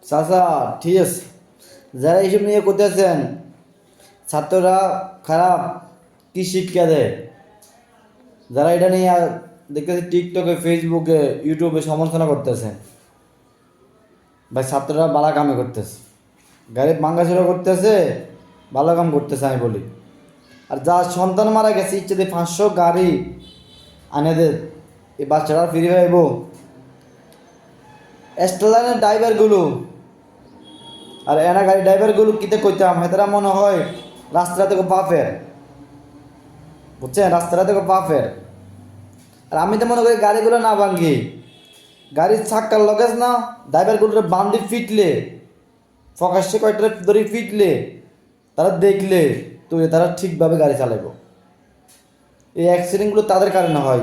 চাচা ঠিক আছে, যারা এইসব নিয়ে করতেছেন ছাত্ররা খারাপ কি শিক্ষা দেয়, যারা এটা নিয়ে দেখতেছে টিকটকে ফেসবুকে ইউটিউবে সমালোচনা করতেছে, ভাই ছাত্ররা বালা কামে করতেছে, গাড়ি ভাঙ্গাচোরা করতেছে, ভালো কাম করতেছে আমি বলি। আর যা সন্তান মারা গেছে ইচ্ছে দিয়ে 500 গাড়ি আনেদের এই বাচ্চারা ফিরে পাইব। স্টেলারের ড্রাইভারগুলো আর এনা গাড়ি ড্রাইভারগুলো কিতে কইতাম হেতারা মনে হয় রাস্তাটা থেকে বাফের, বুঝছেন, রাস্তাটা থেকে বাফের। আর আমি তো মনে করি গাড়িগুলো না ভাঙ্গি, গাড়ির চাক্কার লগেজ না ড্রাইভারগুলোর বান্দি ফিটলে ফকাশে কয়টা ধরে ফিটলে তারা দেখলে তো তারা ঠিকভাবে গাড়ি চালাইব। এই অ্যাক্সিডেন্টগুলো তাদের কারণে হয়,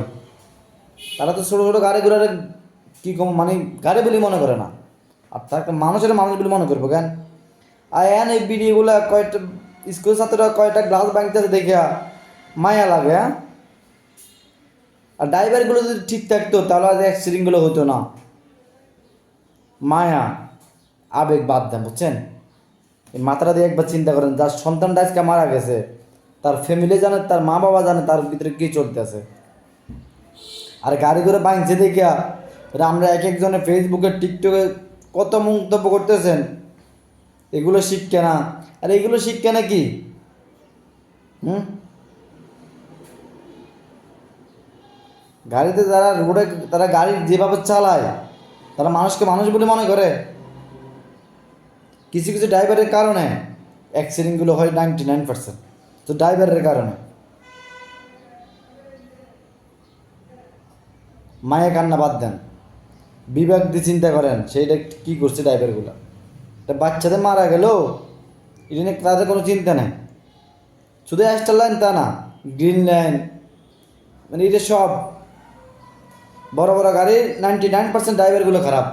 তারা তো ছোটো ছোটো গাড়িগুলোর কী কম মানে গাড়ি বলে মনে করে না, আর তার একটা মানুষের মানুষ বলে মনে করবো কেন। আর এন এই ভিডিওগুলো কয়েকটা স্কুল ছাত্ররা কয়টা গ্লাস ভাঙতেছে দেখিয়া মায়া লাগে। হ্যাঁ, আর ড্রাইভারগুলো যদি ঠিক থাকতো তাহলে আজ অ্যাক্সিডেন্টগুলো হতো না। মায়া আবেগ বাদ দেন, বুঝছেন, এই মাথাটা দিয়ে একবার চিন্তা করেন, যার সন্তানটা আজকে মারা গেছে তার ফ্যামিলি জানে, তার মা বাবা জানে তার ভিতরে কী চলতেছে। আর গাড়ি করে ভাঙছে দেখিয়া আমরা এক একজনে ফেসবুকে টিকটকে কত মন্তব্য করতেছেন, এগুলো শিক্ষা না। আর এগুলো শিক্ষা নাকি? গাড়িতে যারা রোডে তারা গাড়ি যেভাবে চালায় তারা মানুষকে মানুষ বলে মনে করে। কিছু কিছু ড্রাইভারের কারণে অ্যাক্সিডেন্টগুলো হয় 99%, তো ড্রাইভারের কারণে। মায়ে কান্না বাদ দেন, বিবেক দিয়ে চিন্তা করেন সেইটা কী করছে ড্রাইভারগুলো। তা বাচ্চাদের মারা গেল এটা নিয়ে তাদের কোনো চিন্তা নেই, শুধু অ্যাস্টার লাইন তা না, গ্রিন লাইন মানে এটা সব বড় বড় গাড়ির 99% ড্রাইভারগুলো খারাপ।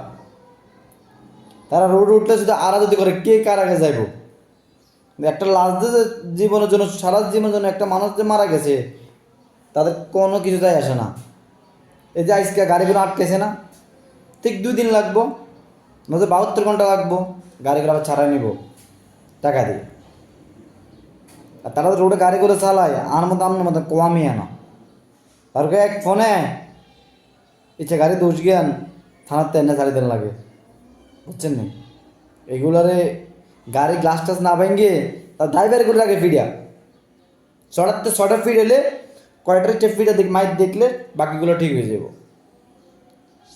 তারা রোড উঠলে শুধু আড়াআড়ি করে কে কার আগে যাইব। একটা লাশ জীবনের জন্য সারা জীবনের জন্য একটা মানুষ যে মারা গেছে তাদের কোনো কিছু যায় আসে না। এই যে আজকে গাড়িগুলো আটকেছে না, ঠিক 2 দিন লাগবো, নয়তো 72 ঘন্টা লাগবো, গাড়িগুলো আবার ছাড়াই নিব টাকা দিয়ে। আর তারা তো রোডে গাড়িগুলো চালায় আর মতো আমার মতো কমই না, তারপরে এক ফোনে ইচ্ছে গাড়ি দোষ জ্ঞান থানাতে এনে ছাড়ি দেন লাগে, বুঝছেন না। এগুলারে গাড়ি গ্লাস টাস না ভেঙে তার ড্রাইভারগুলো আগে ফিরিয়া ছটা ফিট এলে কয়টার ফিটে মাইক দেখলে বাকিগুলো ঠিক হয়ে যাব।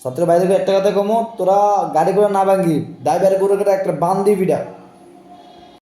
ছাত্র বাইরে একটা কথা কমো, তোরা গাড়িগুলো না ভাঙি ড্রাইভারগুলোকে একটা বান্ধি ফিডা